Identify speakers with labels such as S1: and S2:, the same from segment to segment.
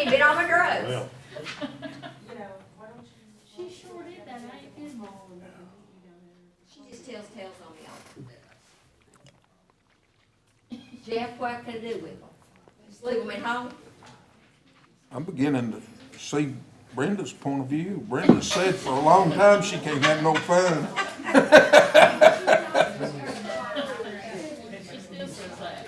S1: ain't been on my drugs.
S2: Well,
S3: She sure did that, I ain't been.
S1: She just tells tales on me all. Jeff, what can I do with them? Just leave them at home?
S4: I'm beginning to see Brenda's point of view. Brenda said for a long time she can't have no fun.
S3: She still says that.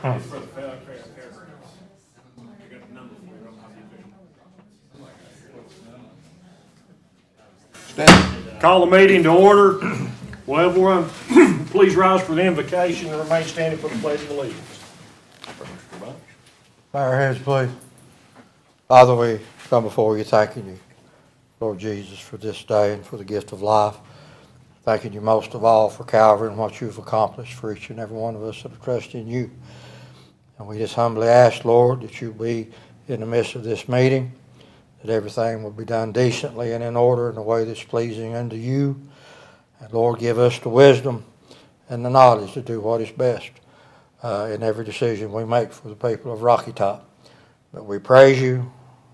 S2: it's for the fairgrounds. I got the number for you, I don't have the official.
S4: Stand.
S2: Call the meeting to order. Will everyone please rise for the invocation and remain standing for the pledge of allegiance.
S5: Bow our heads, please. Father, we come before you thanking you, Lord Jesus, for this day and for the gift of life. Thanking you most of all for Calvary and what you've accomplished for each and every one of us that are trusting you. And we just humbly ask, Lord, that you be in the midst of this meeting, that everything will be done decently and in order in a way that's pleasing unto you. And Lord, give us the wisdom and the knowledge to do what is best in every decision we make for the people of Rocky Top. But we praise you.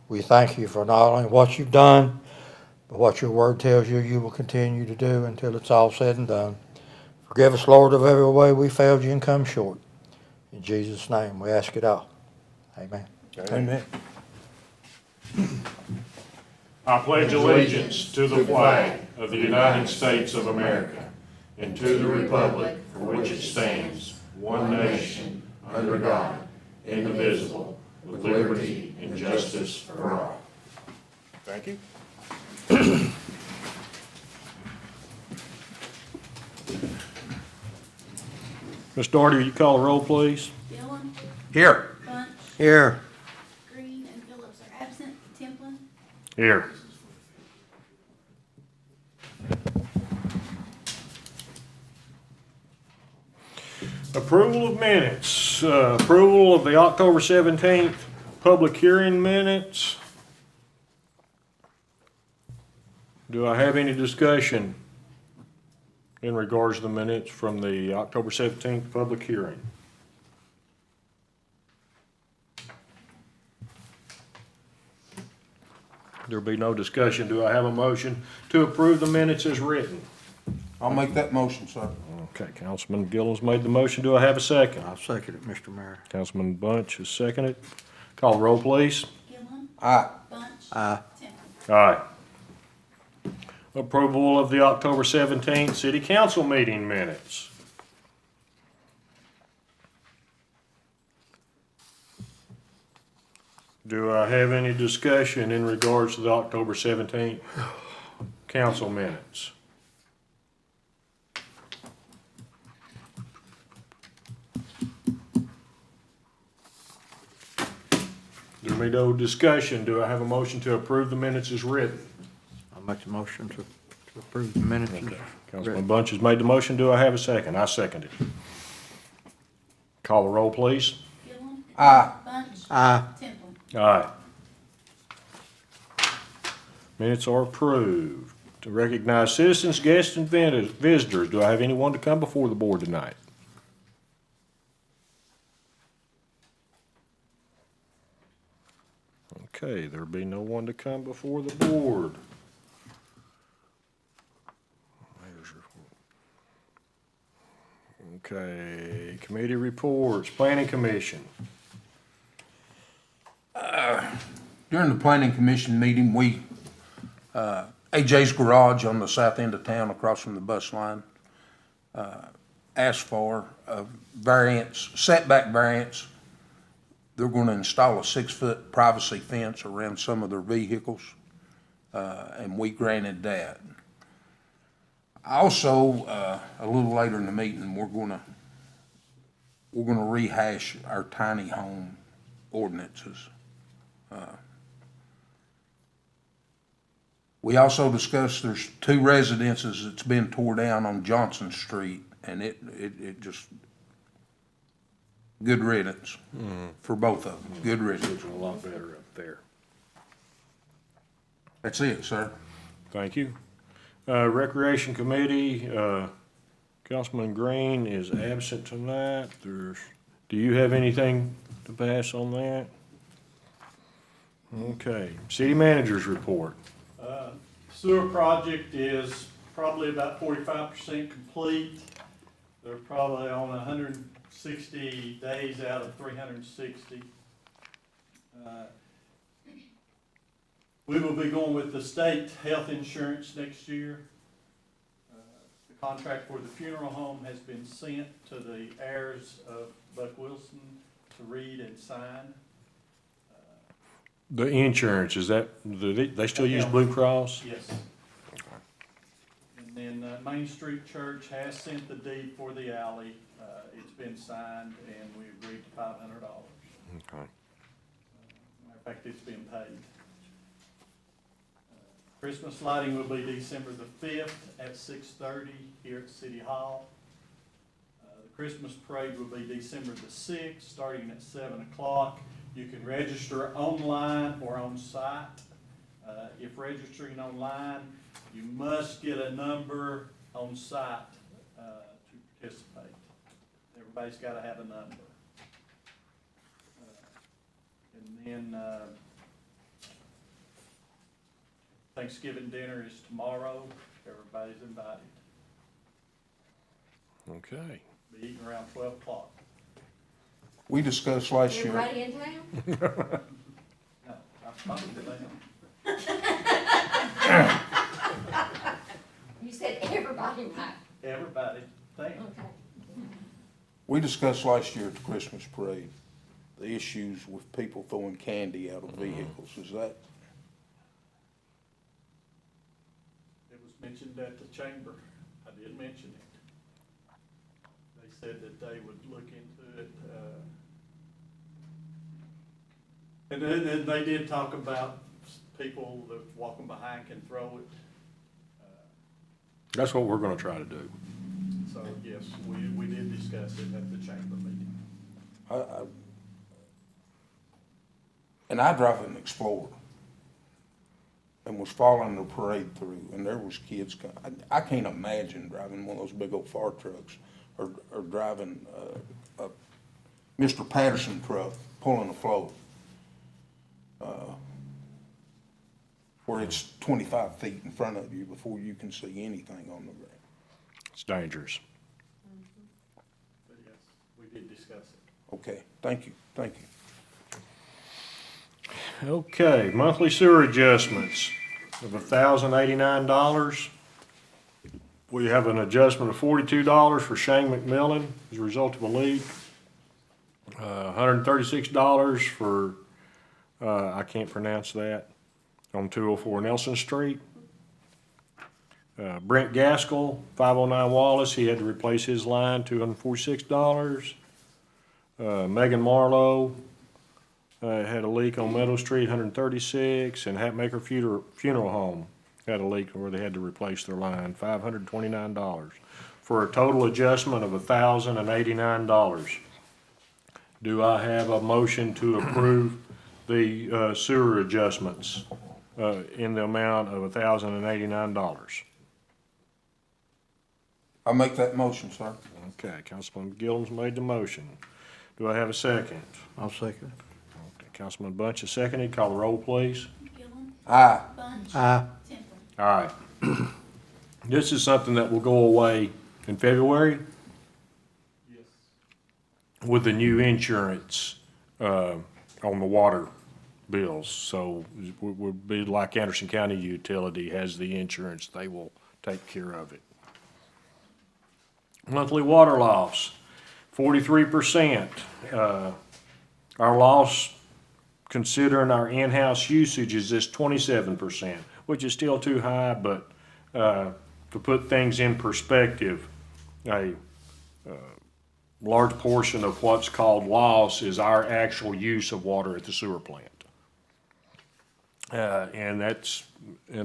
S5: We thank you for not only what you've done, but what your word tells you you will continue to do until it's all said and done. Forgive us, Lord, of every way we failed you and come short. In Jesus' name we ask it all. Amen.
S4: Amen.
S2: I pledge allegiance to the flag of the United States of America and to the republic for which it stands, one nation, under God, indivisible, with liberty and justice for all. Thank you. Ms. Doherty, will you call the roll, please?
S3: Dillon,
S4: Here.
S3: Bunch,
S5: Here.
S3: Green, and Phillips are absent. Templin,
S2: Here. Approval of minutes. Approval of the October 17th public hearing minutes. Do I have any discussion in regards to the minutes from the October 17th public hearing? There'll be no discussion. Do I have a motion to approve the minutes as written?
S4: I'll make that motion, sir.
S2: Okay, Councilman Gillens made the motion. Do I have a second?
S5: I'll second it, Mr. Mayor.
S2: Councilman Bunch has seconded. Call the roll, please.
S3: Gillon,
S4: Aye.
S3: Bunch,
S5: Aye.
S3: Templin.
S2: Aye. Approval of the October 17th city council meeting minutes. Do I have any discussion in regards to the October 17th council minutes? There may be no discussion. Do I have a motion to approve the minutes as written?
S5: I'll make the motion to approve the minutes.
S2: Councilman Bunch has made the motion. Do I have a second? I second it. Call the roll, please.
S3: Gillon,
S4: Aye.
S3: Bunch,
S5: Aye.
S3: Templin.
S2: Aye. Minutes are approved. To recognize citizens, guests, and visitors, do I have anyone to come before the board tonight? Okay, there be no one to come before the board. Okay, committee reports, planning commission.
S4: During the planning commission meeting, we, AJ's Garage on the south end of town across from the bus line, asked for a variance, setback variance. They're gonna install a 6-foot privacy fence around some of their vehicles, and we granted that. Also, a little later in the meeting, we're gonna rehash our tiny home ordinances. We also discussed there's 2 residences that's been tore down on Johnson Street, and it just, good riddance for both of them, good riddance.
S2: A lot better up there.
S4: That's it, sir.
S2: Thank you. Recreation Committee, Councilman Green is absent tonight. Do you have anything to pass on that? Okay, city managers report.
S6: Sewer project is probably about 45% complete. They're probably on 160 days out of 360. We will be going with the state health insurance next year. The contract for the funeral home has been sent to the heirs of Buck Wilson to read and sign.
S2: The insurance, is that, do they still use Blue Cross?
S6: Yes. And then Main Street Church has sent the deed for the alley. It's been signed and we agreed to $500.
S2: Okay.
S6: Matter of fact, it's been paid. Christmas lighting will be December the 5th at 6:30 here at City Hall. The Christmas parade will be December the 6th, starting at 7 o'clock. You can register online or on site. If registering online, you must get a number on site to participate. Everybody's got to have a number. And then Thanksgiving dinner is tomorrow. Everybody's invited.
S2: Okay.
S6: Be eating around 12 o'clock.
S4: We discussed last year,
S1: Everybody in town?
S6: No, I'm talking to them.
S1: You said everybody might.
S6: Everybody, thank you.
S1: Okay.
S4: we discussed last year at the Christmas parade, the issues with people throwing candy out of vehicles. Is that,
S6: It was mentioned at the chamber. I did mention it. They said that they would look into it. And then they did talk about people that walking behind can throw it.
S2: That's what we're gonna try to do.
S6: So yes, we did discuss it at the chamber meeting.
S4: and I drive an Explorer and was following the parade through, and there was kids, I can't imagine driving one of those big old fire trucks or driving a Mr. Patterson truck pulling a float, where it's 25 feet in front of you before you can see anything on the ground.
S2: It's dangerous.
S6: But yes, we did discuss it.
S4: Okay, thank you.
S2: Okay, monthly sewer adjustments of $1,089. We have an adjustment of $42 for Shane McMillan as a result of a leak. $136 for, I can't pronounce that, on 204 Nelson Street. Brent Gaskell, 509 Wallace, he had to replace his line, $246. Megan Marlowe had a leak on Meadow Street, $136, and Hatmaker Funeral Home had a leak where they had to replace their line, $529, for a total adjustment of $1,089. Do I have a motion to approve the sewer adjustments in the amount of $1,089?
S4: I'll make that motion, sir.
S2: Okay, Councilman Gillum's made the motion. Do I have a second?
S5: I'll second.
S2: Okay, Councilman Bunch is seconded. Call the roll, please.
S3: Gillum,
S4: Aye.
S3: Bunch,
S5: Aye.
S3: Temple.
S2: All right. This is something that will go away in February
S6: Yes.
S2: with the new insurance on the water bills. So it would be like Anderson County Utility has the insurance, they will take care of it. Monthly water loss, 43%. Our loss, considering our in-house usage, is just 27%, which is still too high, but to put things in perspective, a large portion of what's called loss is our actual use of water at the sewer plant. And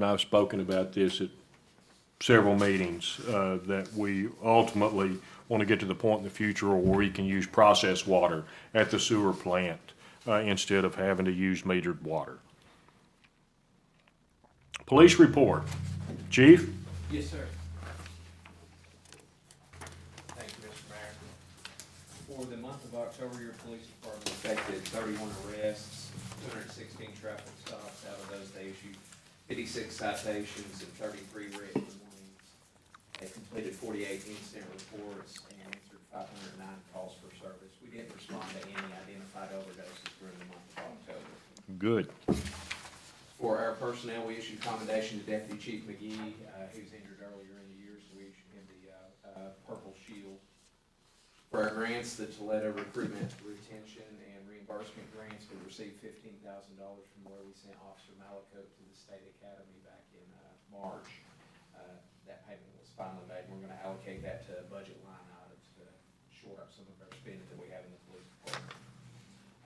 S2: I've spoken about this at several meetings, that we ultimately want to get to the point in the future where we can use processed water at the sewer plant instead of having to use metered water. Police report. Chief?
S7: Yes, sir. For the month of October, your police department effected 31 arrests, 216 traffic stops. Out of those, they issued 56 citations and 33 written warnings. They completed 48 incident reports and answered 509 calls for service. We didn't respond to any identified overdoses during the month of October.
S2: Good.
S7: For our personnel, we issued commendation to Deputy Chief McGee, who's injured earlier in the year, so we issued him the Purple Shield. For our grants, the Toledo Recruitment, Retention, and Reimbursement Grants, we received $15,000 from where we sent Officer Malakote to the State Academy back in March. That payment was finally made, and we're gonna allocate that to budget line items to shore up some of our spending that we have in the police department.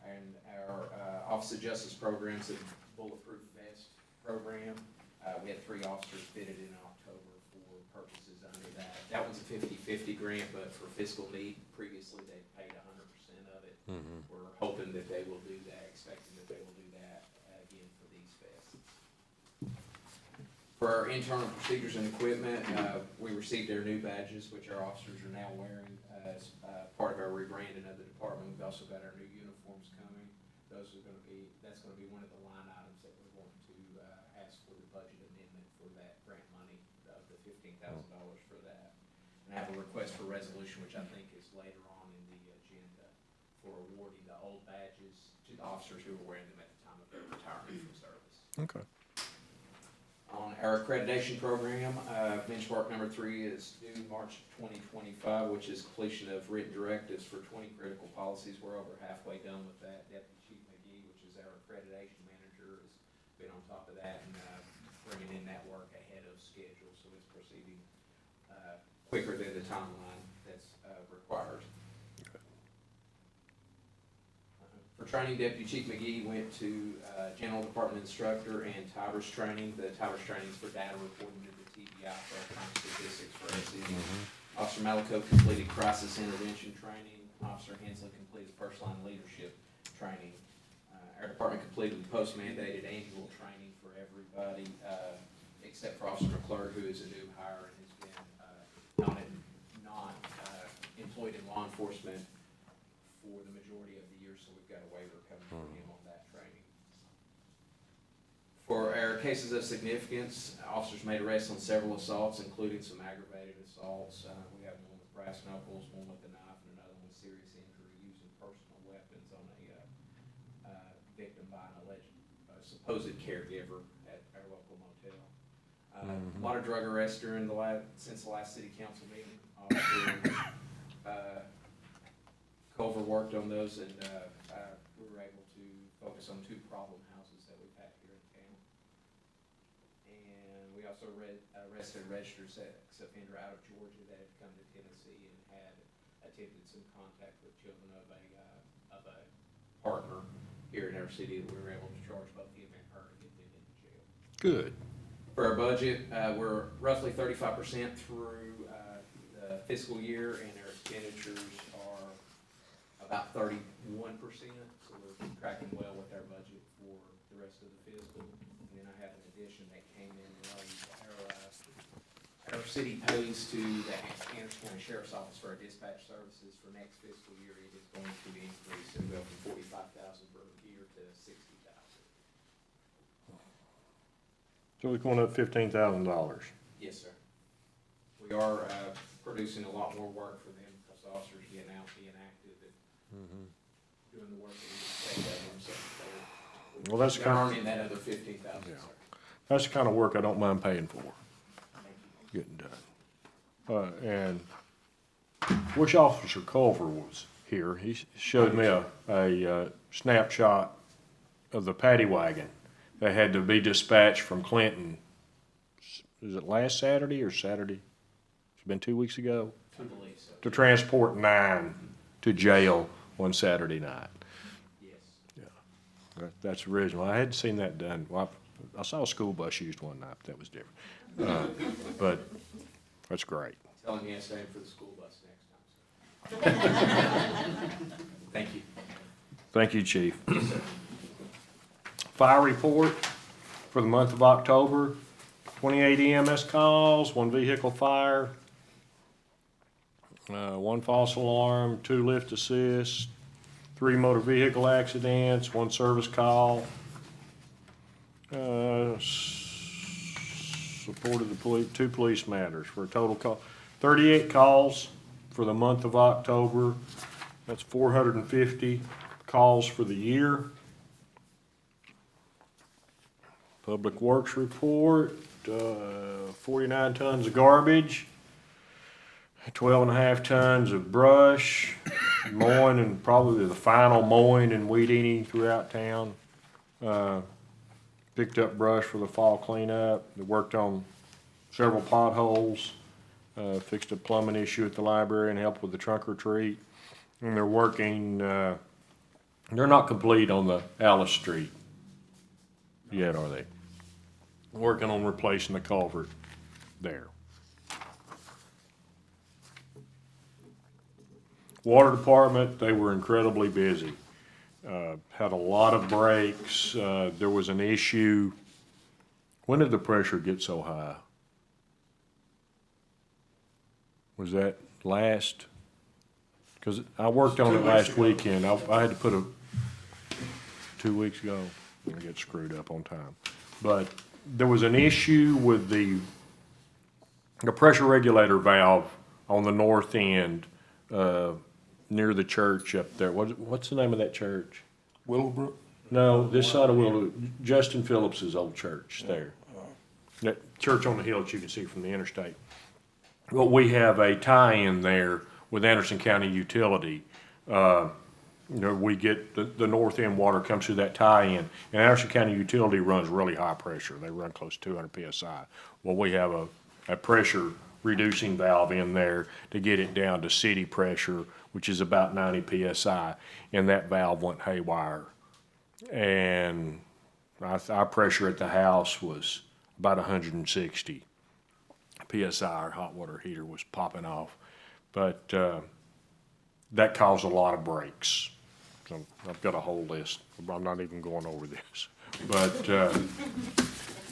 S7: And our Office of Justice programs, the Bulletproof Vest program, we had 3 officers fitted in October for purposes under that. That was a 50-50 grant, but for fiscal need, previously they paid 100% of it. We're hoping that they will do that, expecting that they will do that again for these vests. For our internal procedures and equipment, we received our new badges, which our officers are now wearing as part of our rebranding of the department. We've also got our new uniforms coming. That's gonna be one of the line items that we're going to ask for the budget amendment for that grant money of the $15,000 for that. And I have a request for resolution, which I think is later on in the agenda, for awarding the old badges to the officers who were wearing them at the time of their retirement from service.
S2: Okay.
S7: On our accreditation program, benchmark number 3 is due March 2025, which is completion of written directives for 20 critical policies. We're over halfway done with that. Deputy Chief McGee, which is our accreditation manager, has been on top of that and bringing in that work ahead of schedule, so it's proceeding quicker than the timeline that's required. For training, Deputy Chief McGee went to General Department Instructor and TIBERS training. The TIBERS training is for data reporting to the TBI for crime statistics for our city. Officer Malakote completed crisis intervention training. Officer Hensley completed first line leadership training. Our department completed the post-mandated annual training for everybody, except for Officer McClure, who is a new hire and has been not employed in law enforcement for the majority of the year, so we've got a waiver coming from him on that training. For our cases of significance, officers made arrests on several assaults, including some aggravated assaults. We have one with brass knuckles, one with a knife, and another one with serious injury using personal weapons on a victim by an alleged supposed caregiver at our local motel. A lot of drug arrests during since the last city council meeting. Culver worked on those, and we were able to focus on 2 problem houses that we've had here in town. And we also arrested a registered sex offender out of Georgia that had come to Tennessee and had attempted some contact with children of a partner here in our city, that we were able to charge both him and her and get them into jail.
S2: Good.
S7: For our budget, we're roughly 35% through the fiscal year, and our expenditures are about 31%, so we're tracking well with our budget for the rest of the fiscal. And then I have an addition that came in late. Our city pays to the Anderson County Sheriff's Office for our dispatch services. For next fiscal year, it is going to increase. It'll go from $45,000 per year to $60,000.
S2: So we're going up $15,000.
S7: Yes, sir. We are producing a lot more work for them because the officers getting out, being active, and doing the work that we expect of them. So
S2: Well, that's
S7: they're
S2: kind of,
S7: earning that other $15,000,
S2: Yeah.
S7: sir.
S2: that's the kind of work I don't mind paying for,
S7: Thank you.
S2: getting done. And wish Officer Culver was here. He showed me a snapshot of the paddy wagon that had to be dispatched from Clinton. Is it last Saturday or Saturday? It's been 2 weeks ago.
S7: I believe so.
S2: To transport 9 to jail one Saturday night.
S7: Yes.
S2: That's original. I hadn't seen that done. Well, I saw a school bus used one night. That was different. But that's great.
S7: Tell him he has to aim for the school bus next time, sir. Thank you.
S2: Thank you, Chief. Fire report for the month of October, 28 EMS calls, 1 vehicle fire. 1 false alarm, 2 lift assist, 3 motor vehicle accidents, 1 service call. Supported the police, 2 police matters for a total call, 38 calls for the month of October. That's 450 calls for the year. Public Works report, 49 tons of garbage, 12.5 tons of brush, mowing, and probably the final mowing and weed eating throughout town. Picked up brush for the fall cleanup. They worked on several potholes, fixed a plumbing issue at the library and helped with the trunk or treat. And they're working, they're not complete on the Alice Street yet, are they? Working on replacing the culvert there. Water department, they were incredibly busy. Had a lot of breaks. There was an issue. When did the pressure get so high? Was that last? Because I worked on it last weekend. I had to put 2 weeks ago. I get screwed up on time. But there was an issue with the pressure regulator valve on the north end, near the church up there. What's the name of that church?
S4: Willowbrook?
S2: No, this side of Willow, Justin Phillips's old church there. That church on the hill that you can see from the interstate. Well, we have a tie-in there with Anderson County Utility. We get the north end water comes through that tie-in, and Anderson County Utility runs really high pressure. They run close to 200 PSI. Well, we have a pressure reducing valve in there to get it down to city pressure, which is about 90 PSI, and that valve went haywire. And our pressure at the house was about 160 PSI. Our hot water heater was popping off, but that caused a lot of breaks. So I've got a whole list. I'm not even going over this, but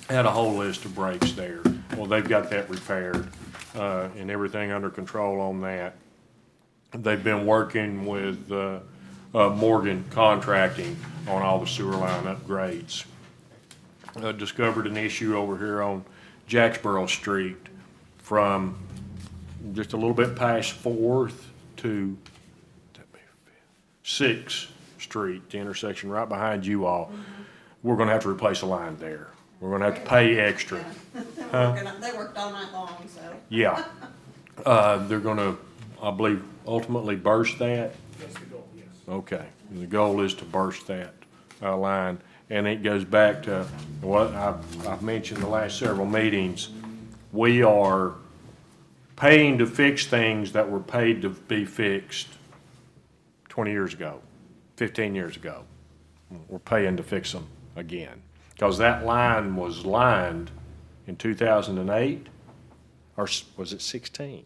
S2: had a whole list of breaks there. Well, they've got that repaired and everything under control on that. They've been working with Morgan Contracting on all the sewer line upgrades. Discovered an issue over here on Jacksboro Street from just a little bit past 4th to 6th Street, the intersection right behind you all. We're gonna have to replace a line there. We're gonna have to pay extra.
S8: They worked all night long, so.
S2: Yeah. They're gonna, I believe, ultimately burst that?
S6: That's the goal, yes.
S2: Okay. And the goal is to burst that line. And it goes back to what I've mentioned the last several meetings. We are paying to fix things that were paid to be fixed 20 years ago, 15 years ago. We're paying to fix them again. Because that line was lined in 2008, or was it 16?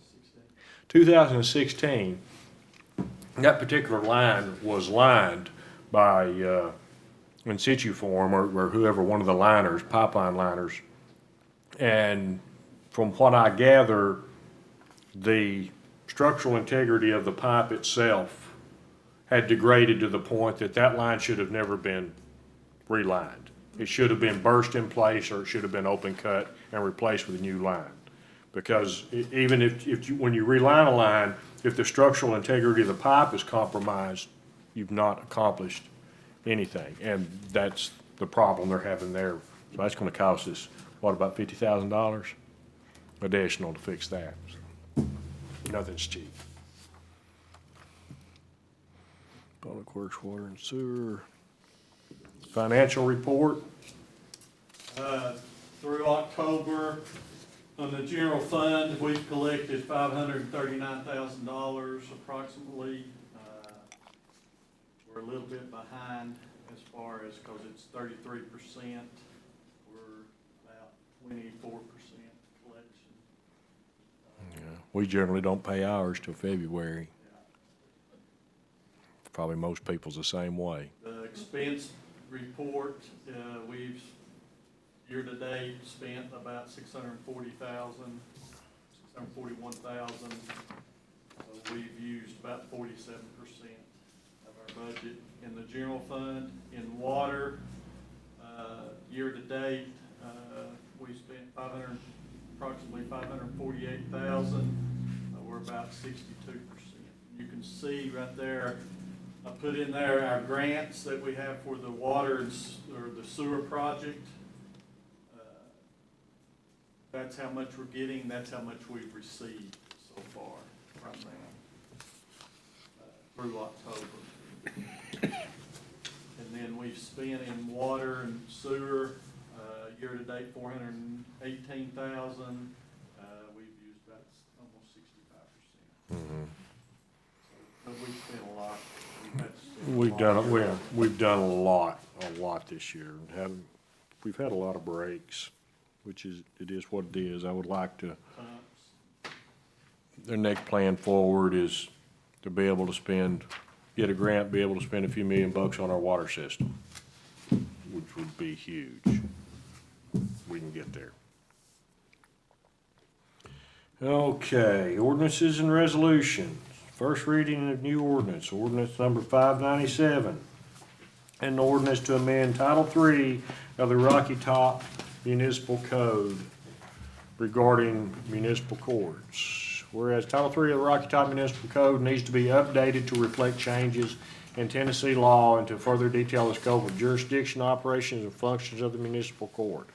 S2: 2016, that particular line was lined by In Situ Form or whoever, one of the liners, pipeline liners. And from what I gather, the structural integrity of the pipe itself had degraded to the point that that line should have never been relined. It should have been burst in place, or it should have been open cut and replaced with a new line. Because even when you reline a line, if the structural integrity of the pipe is compromised, you've not accomplished anything. And that's the problem they're having there. So that's gonna cost us, what, about $50,000 additional to fix that. So, nothing's cheap. Public Works, Water and Sewer. Financial report.
S6: Through October, on the general fund, we've collected $539,000 approximately. We're a little bit behind as far as, because it's 33%. We're about 24% collection.
S2: We generally don't pay ours till February. Probably most people's the same way.
S6: The expense report, we've year-to-date spent about $641,000. So we've used about 47% of our budget in the general fund. In water, year-to-date, we spent approximately $548,000. We're about 62%. You can see right there, I put in there our grants that we have for the water or the sewer project. That's how much we're getting, that's how much we've received so far right now, through October. And then we've spent in water and sewer, year-to-date, $418,000. We've used about almost 65%. So we've spent a lot.
S2: We've done a lot this year. We've had a lot of breaks, it is what it is. I would like to, their next plan forward is to be able to get a grant, be able to spend a few $1,000,000 on our water system, which would be huge. We can get there. Okay, ordinances and resolutions. First reading of new ordinance number 597. An ordinance to amend Title III of the Rocky Top Municipal Code regarding municipal courts. Whereas Title III of the Rocky Top Municipal Code needs to be updated to reflect changes in Tennessee law and to further detail the scope of jurisdiction, operations, and functions of the municipal court.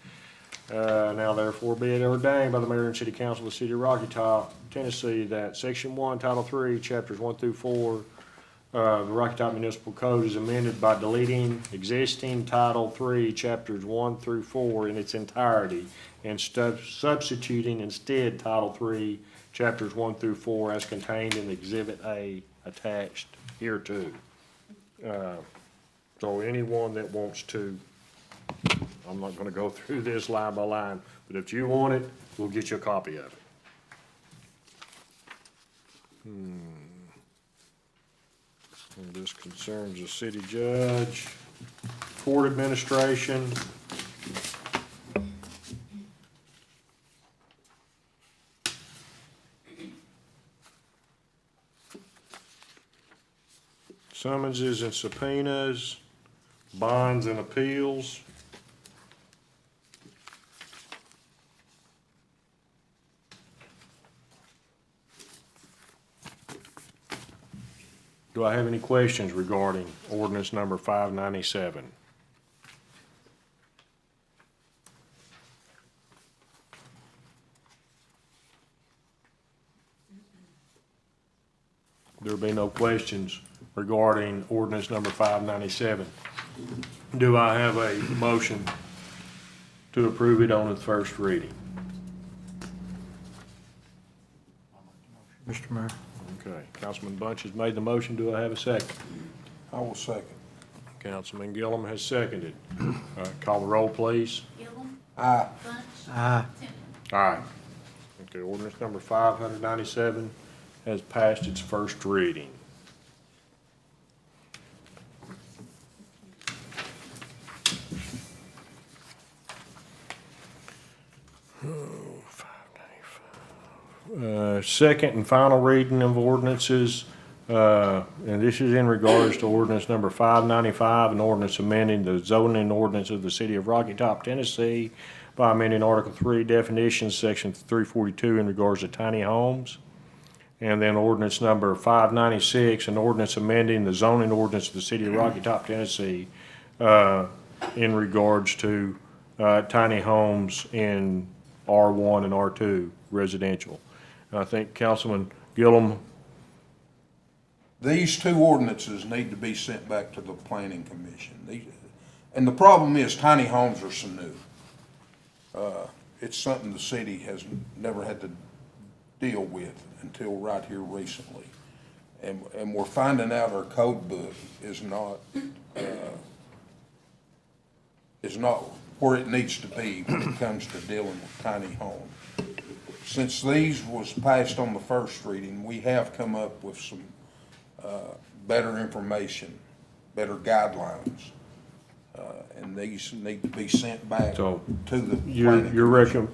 S2: Now therefore be it ordained by the mayor and city council of the city of Rocky Top, Tennessee, that section 1, title 3, chapters 1 through 4, the Rocky Top Municipal Code is amended by deleting existing title 3, chapters 1 through 4 in its entirety and substituting instead title 3, chapters 1 through 4 as contained in Exhibit A attached hereto. So anyone that wants to, I'm not going to go through this line by line, but if you want it, we'll get you a copy of it. And this concerns the city judge, court administration. Summonses and subpoenas, bonds and appeals. Do I have any questions regarding ordinance number 597? There will be no questions regarding ordinance number 597. Do I have a motion to approve it on its first reading?
S5: Mr. Mayor.
S2: Okay, Councilman Bunch has made the motion. Do I have a second?
S4: I will second.
S2: Councilman Gillum has seconded. Call the roll, please.
S3: Gillum,
S4: Aye.
S3: Bunch,
S5: Aye.
S3: Timplin.
S2: Aye. Okay, ordinance number 597 has passed its first reading. Second and final reading of ordinances, and this is in regards to ordinance number 595, an ordinance amending the zoning ordinance of the city of Rocky Top, Tennessee by amending Article 3 definitions, section 342 in regards to tiny homes. And then ordinance number 596, an ordinance amending the zoning ordinance of the city of Rocky Top, Tennessee in regards to tiny homes in R1 and R2 residential. I think Councilman Gillum.
S4: These two ordinances need to be sent back to the planning commission. And the problem is tiny homes are so new. It's something the city has never had to deal with until right here recently. And we're finding out our code book is not where it needs to be when it comes to dealing with tiny homes. Since these was passed on the first reading, we have come up with some better information, better guidelines. And these need to be sent back to the planning.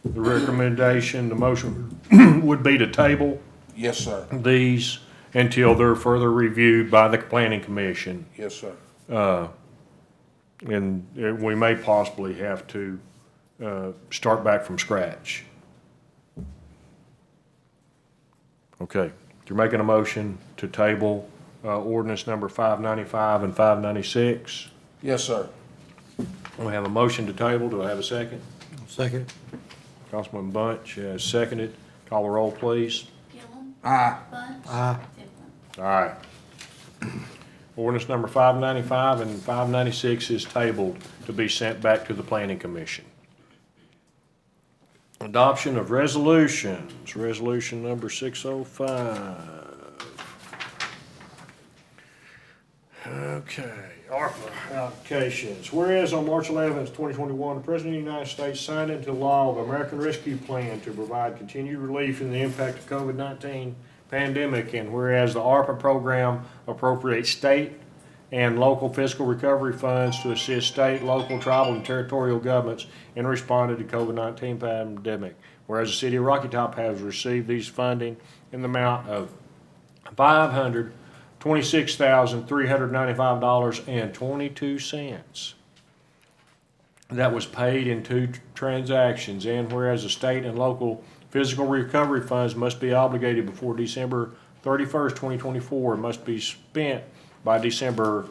S2: The recommendation, the motion would be to table
S4: Yes, sir.
S2: these until they're further reviewed by the planning commission.
S4: Yes, sir.
S2: And we may possibly have to start back from scratch. Okay, you're making a motion to table ordinance number 595 and 596.
S4: Yes, sir.
S2: We have a motion to table. Do I have a second?
S5: Second.
S2: Councilman Bunch has seconded. Call the roll, please.
S3: Gillum,
S4: Aye.
S3: Bunch.
S5: Aye.
S3: Timplin.
S2: All right. Ordinance number 595 and 596 is tabled to be sent back to the planning commission. Adoption of resolutions, resolution number 605. Okay, ARPA allocations. Whereas on March 11th, 2021, the President of the United States signed into law the American Rescue Plan to provide continued relief in the impact of COVID-19 pandemic, and whereas the ARPA program appropriates state and local fiscal recovery funds to assist state, local, tribal, and territorial governments in responding to COVID-19 pandemic. Whereas the city of Rocky Top has received these funding in the amount of $526,395.22. That was paid in 2 transactions, and whereas the state and local physical recovery funds must be obligated before December 31st, 2024, and must be spent by December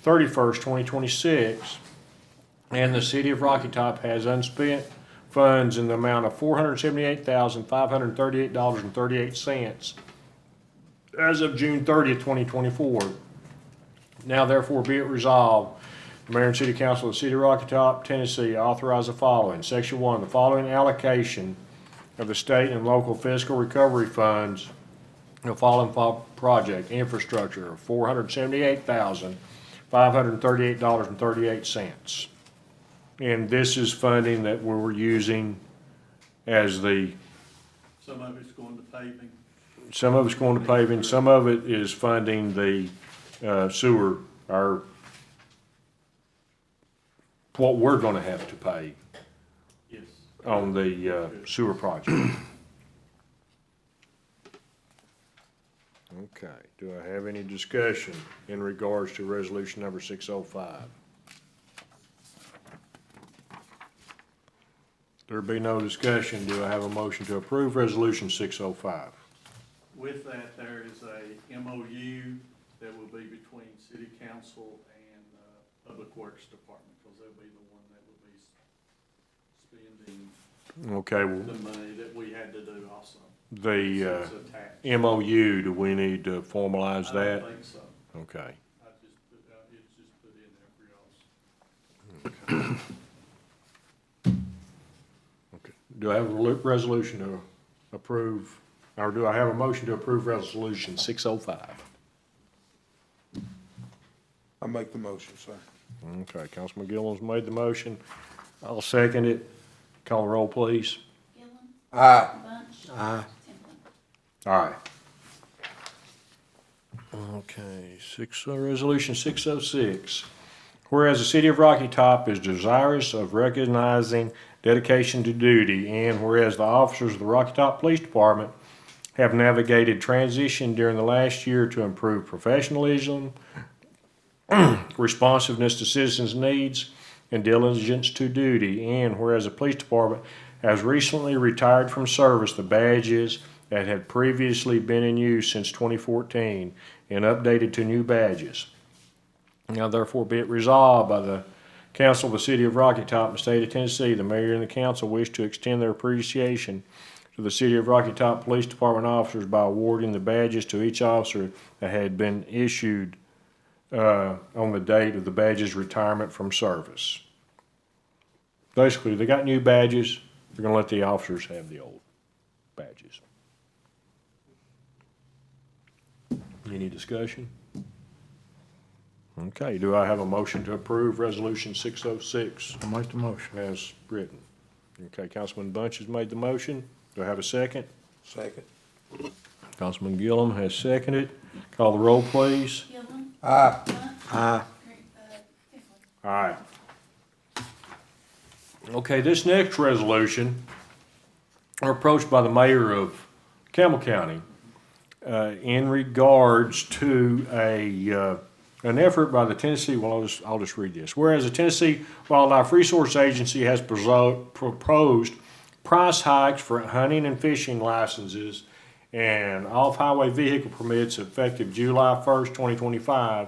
S2: 31st, 2026. And the city of Rocky Top has unspent funds in the amount of $478,538.38 as of June 30th, 2024. Now therefore be it resolved, the Mayor and City Council of the City of Rocky Top, Tennessee, authorize the following. Section 1, the following allocation of the state and local fiscal recovery funds, the following project infrastructure of $478,538.38. And this is funding that we were using as the,
S6: Some of it's going to paving.
S2: some of it's going to paving, some of it is funding the sewer, what we're gonna have to pay
S6: Yes.
S2: on the sewer project. Okay, do I have any discussion in regards to resolution number 605? There be no discussion, do I have a motion to approve resolution 605?
S6: With that, there is a MOU that will be between city council and Public Works Department, because they'll be the one that will be spending
S2: Okay,
S6: the
S2: well,
S6: money that we had to do also.
S2: the
S6: It's attached.
S2: MOU, do we need to formalize
S6: I
S2: that?
S6: don't think so.
S2: Okay.
S6: I just put, it's just put in there for y'all's.
S2: Okay. Do I have a resolution to approve, or do I have a motion to approve resolution 605?
S4: I make the motion, sir.
S2: Okay, Councilman Gillum's made the motion. I'll second it. Call the roll, please.
S3: Gillum,
S4: Aye.
S3: Bunch.
S5: Aye.
S3: Timplin.
S2: All right. Okay, resolution 606. Whereas the city of Rocky Top is desirous of recognizing dedication to duty, and whereas the officers of the Rocky Top Police Department have navigated transition during the last year to improve professionalism, responsiveness to citizens' needs, and diligence to duty, and whereas the police department has recently retired from service the badges that had previously been in use since 2014 and updated to new badges. Now therefore be it resolved by the Council of the City of Rocky Top, the State of Tennessee, the Mayor and the Council wish to extend their appreciation to the City of Rocky Top Police Department officers by awarding the badges to each officer that had been issued on the date of the badge's retirement from service. Basically, they got new badges, they're gonna let the officers have the old badges. Any discussion? Okay, do I have a motion to approve resolution 606
S5: I'll make the motion.
S2: as written? Okay, Councilman Bunch has made the motion. Do I have a second?
S4: Second.
S2: Councilman Gillum has seconded. Call the roll, please.
S3: Gillum,
S4: Aye.
S3: Bunch.
S5: Aye.
S3: Timplin.
S2: All right. Okay, this next resolution, we're approached by the mayor of Campbell County in regards to an effort by the Tennessee, well, I'll just read this. Whereas the Tennessee Wildlife Resource Agency has proposed price hikes for hunting and fishing licenses and off-highway vehicle permits effective July 1st, 2025.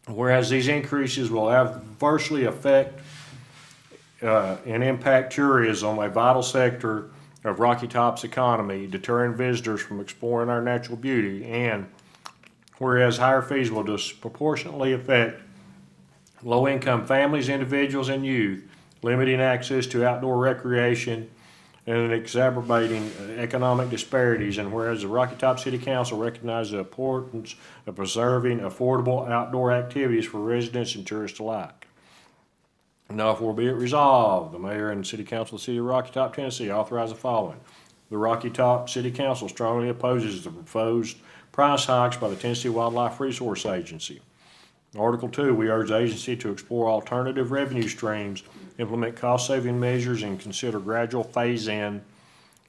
S2: Whereas these increases will adversely affect and impact tourism, a vital sector of Rocky Top's economy, deterring visitors from exploring our natural beauty, and whereas higher fees will disproportionately affect low-income families, individuals, and youth, limiting access to outdoor recreation and exacerbating economic disparities, and whereas the Rocky Top City Council recognizes the importance of preserving affordable outdoor activities for residents and tourists alike. Now, therefore be it resolved, the mayor and city council of the city of Rocky Top, Tennessee authorize the following. The Rocky Top City Council strongly opposes the proposed price hikes by the Tennessee Wildlife Resource Agency. Article 2, we urge the agency to explore alternative revenue streams, implement cost-saving measures, and consider gradual phase-in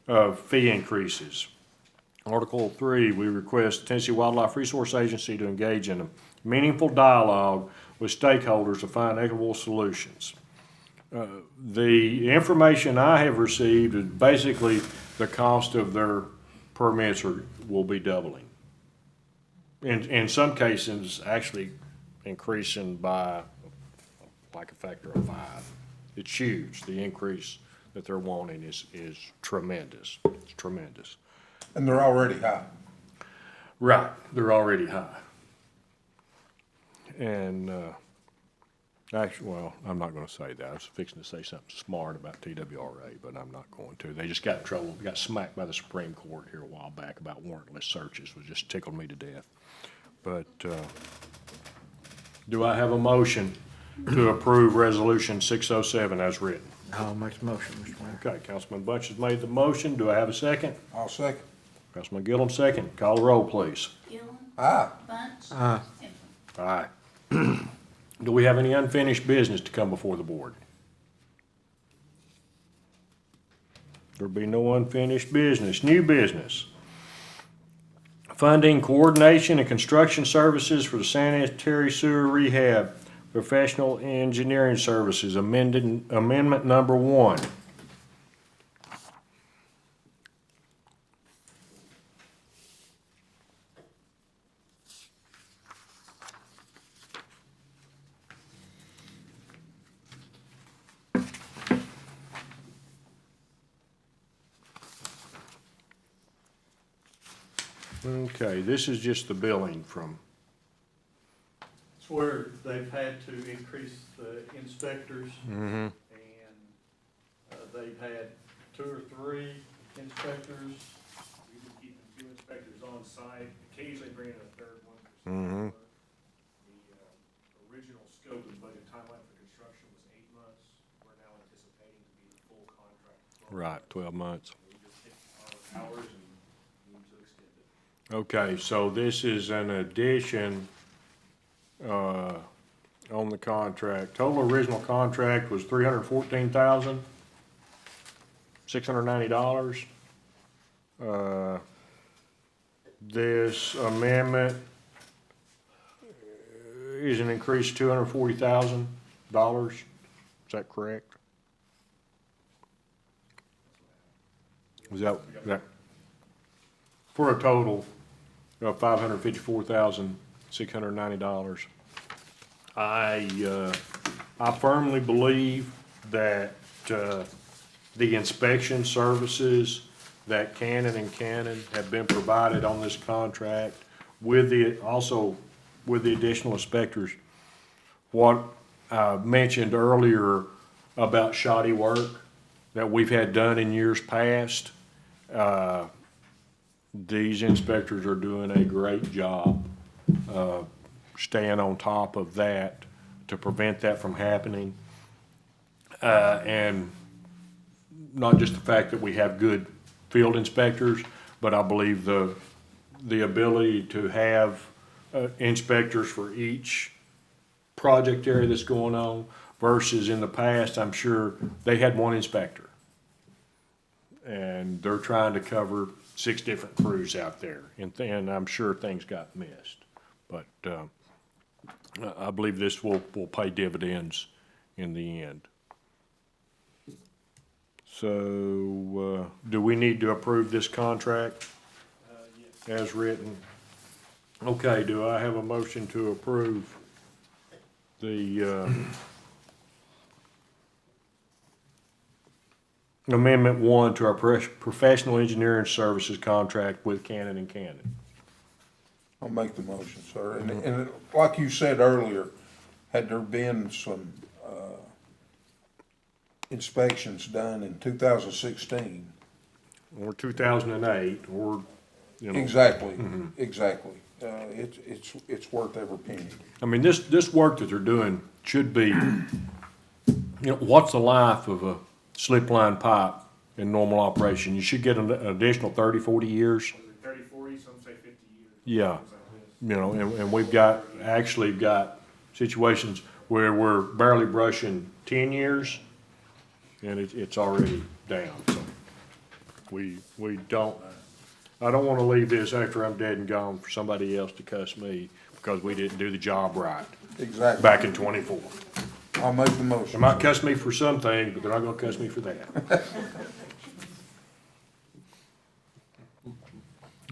S2: of fee increases. Article 3, we request the Tennessee Wildlife Resource Agency to engage in a meaningful dialogue with stakeholders to find equitable solutions. The information I have received is basically the cost of their permits will be doubling. In some cases, actually increasing by like a factor of 5. It's huge. The increase that they're wanting is tremendous. It's tremendous.
S4: And they're already high.
S2: Right, they're already high. And, actually, well, I'm not gonna say that. I was fixing to say something smart about TWRA, but I'm not going to. They just got in trouble, got smacked by the Supreme Court here a while back about warrantless searches. It just tickled me to death. But, do I have a motion to approve Resolution 607 as written?
S5: I'll make the motion, Mr. Mayor.
S2: Okay, Councilman Bunch has made the motion. Do I have a second?
S4: I'll second.
S2: Councilman Gillum, second. Call the roll, please.
S3: Gillum,
S4: Aye.
S3: Bunch.
S5: Aye.
S3: Hickman.
S2: Aye. Do we have any unfinished business to come before the board? There'll be no unfinished business. New business. Funding, coordination, and construction services for the sanitary sewer rehab professional engineering services, amendment number 1. Okay, this is just the billing from,
S6: It's where they've had to increase the inspectors, and they've had 2 or 3 inspectors.
S2: we've been keeping 2 inspectors on site, occasionally bringing a 3rd one.
S4: Mm-hmm.
S2: The original scope of the budget timeline for construction was 8 months. We're now anticipating to be the full contract. Right, 12 months. We just hit our hours and need to extend it. Okay, so this is an addition on the contract. Total original contract was $314,690. This amendment is an increase of $240,000. Is that correct? Is that for a total of $554,690? I firmly believe that the inspection services that Cannon and Cannon have been provided on this contract with also with the additional inspectors, what I mentioned earlier about shoddy work that we've had done in years past, these inspectors are doing a great job staying on top of that to prevent that from happening. And not just the fact that we have good field inspectors, but I believe the ability to have inspectors for each project area that's going on versus in the past, I'm sure they had one inspector. And they're trying to cover 6 different crews out there, and I'm sure things got missed. But I believe this will pay dividends in the end. So, do we need to approve this contract
S6: Yes.
S2: as written? Okay, do I have a motion to approve the Amendment 1 to our professional engineering services contract with Cannon and Cannon?
S4: I'll make the motion, sir. And like you said earlier, had there been some inspections done in 2016?
S2: Or 2008, or, you know.
S4: Exactly, exactly. It's worth every penny.
S2: I mean, this work that they're doing should be, what's the life of a slip line pipe in normal operation? You should get an additional 30, 40 years.
S9: 30, 40, some say 50 years.
S2: Yeah,
S9: Things like this.
S2: and we've actually got situations where we're barely brushing 10 years, and it's already down, so we don't, I don't wanna leave this after I'm dead and gone for somebody else to cuss me because we didn't do the job right
S4: Exactly.
S2: back in '24.
S4: I'll make the
S2: They
S4: motion.
S2: might cuss me for some things, but they're not gonna cuss me for that.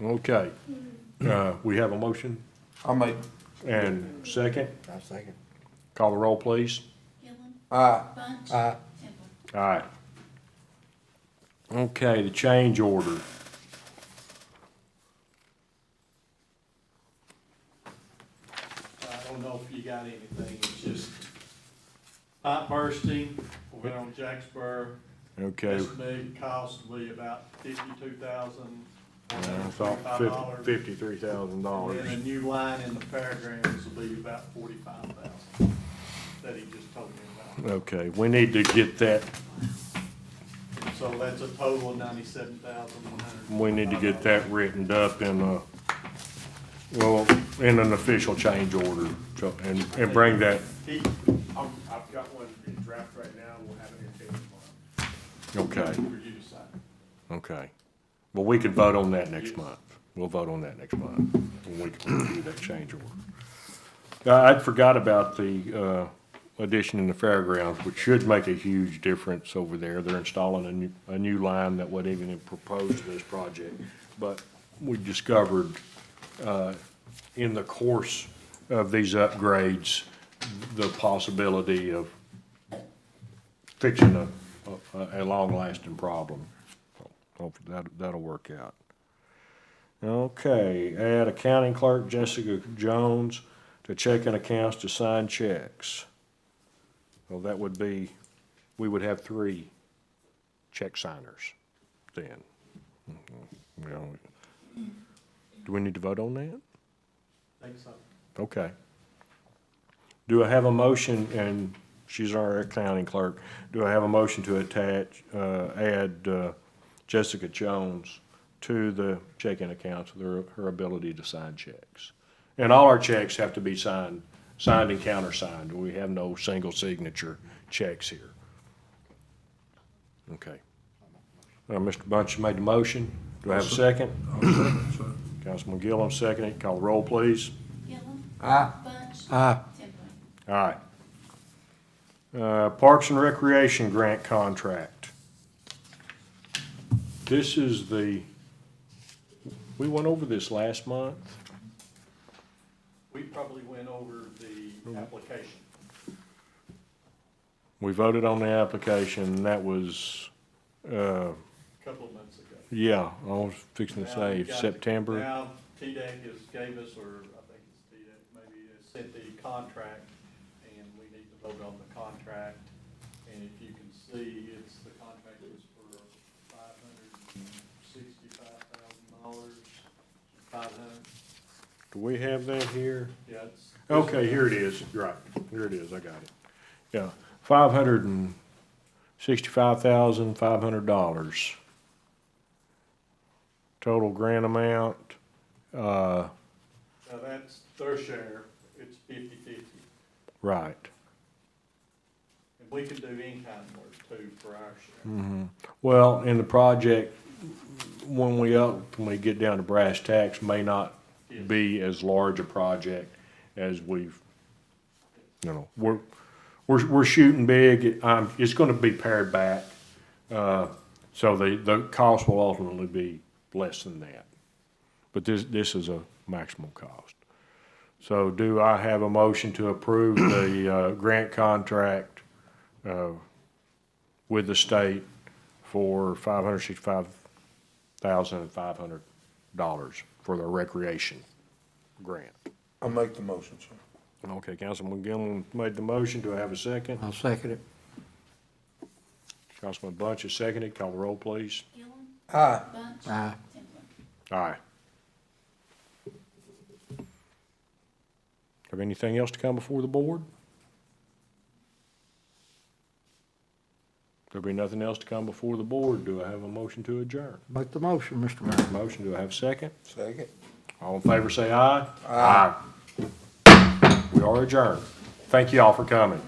S2: Okay, we have a motion
S4: I'll make,
S2: and second.
S5: I second.
S2: Call the roll, please.
S3: Gillen,
S4: aye.
S3: Bunch,
S5: Aye.
S3: Timple.
S2: Aye. Okay, the change order.
S6: I don't know if you got anything, it's just pipe bursting, we went on Jacksboro.
S2: Okay,
S6: Estimated cost will be about $52,135.
S2: I thought $53,000.
S6: And a new line in the fairgrounds will be about $45,000 that he just told me about.
S2: Okay, we need to get that,
S6: So that's a total of $97,100.
S2: we need to get that written up in in an official change order, so, and bring that,
S9: I've got one in draft right now, we'll have it in tomorrow.
S2: okay,
S6: For you to sign.
S2: okay. Well, we could vote on that next month. We'll vote on that next month, when we can review that change order. I forgot about the, addition in the fairgrounds, which should make a huge difference over there. They're installing a new line that wasn't even proposed to this project. But we discovered, in the course of these upgrades, the possibility of fixing a long-lasting problem. So hopefully that'll work out. Okay, add accounting clerk Jessica Jones to checking accounts to sign checks. Well, that would be, we would have 3 check signers then. You know, do we need to vote on that?
S6: Think so.
S2: Okay. Do I have a motion, and she's our accounting clerk, do I have a motion to add Jessica Jones to the checking accounts with her ability to sign checks? And all our checks have to be signed and countersigned. We have no single signature checks here. Okay. Mr. Bunch made the motion. Do I have a second? Councilman Gillum, second it. Call the roll, please.
S3: Gillen,
S5: Aye.
S3: Bunch,
S5: Aye.
S3: Timple.
S2: All right. Parks and Recreation Grant Contract. This is we went over this last month.
S6: We probably went over the application.
S2: We voted on the application, and that was,
S6: A couple of months ago.
S2: yeah, I was fixing to
S6: Now
S2: say
S6: we've got-
S2: September.
S6: Now, TDEC has gave us, or I think it's TDEC, maybe has sent the contract, and we need to vote on the contract. And if you can see, the contract is for $565,000, 500,
S2: Do we have that here?
S6: yeah, it's.
S2: Okay, here it is. Right, here it is. I got it. Yeah, $565,500. Total grant amount,
S6: Now, that's their share, it's 50/50.
S2: right.
S6: And we can do in-kind work too for our share.
S2: Well, in the project, when we get down to brass tacks, may not be as large a project as we've, we're shooting big. It's gonna be pared back. So the cost will ultimately be less than that. But this is a maximum cost. So do I have a motion to approve the, grant contract, with the state for $565,500 for the recreation grant?
S4: I'll make the motion, sir.
S2: Okay, Councilman Gillen made the motion. Do I have a second?
S5: I'll second it.
S2: Councilman Bunch is seconded. Call the roll, please.
S3: Gillum,
S4: Aye.
S3: Bunch.
S5: Aye.
S3: Timothy.
S2: Aye. Have anything else to come before the board? There'll be nothing else to come before the board. Do I have a motion to adjourn?
S5: Make the motion, Mr. Mayor.
S2: Motion, do I have a second?
S4: Second.
S2: All in favor say aye. Aye. We are adjourned. Thank you all for coming.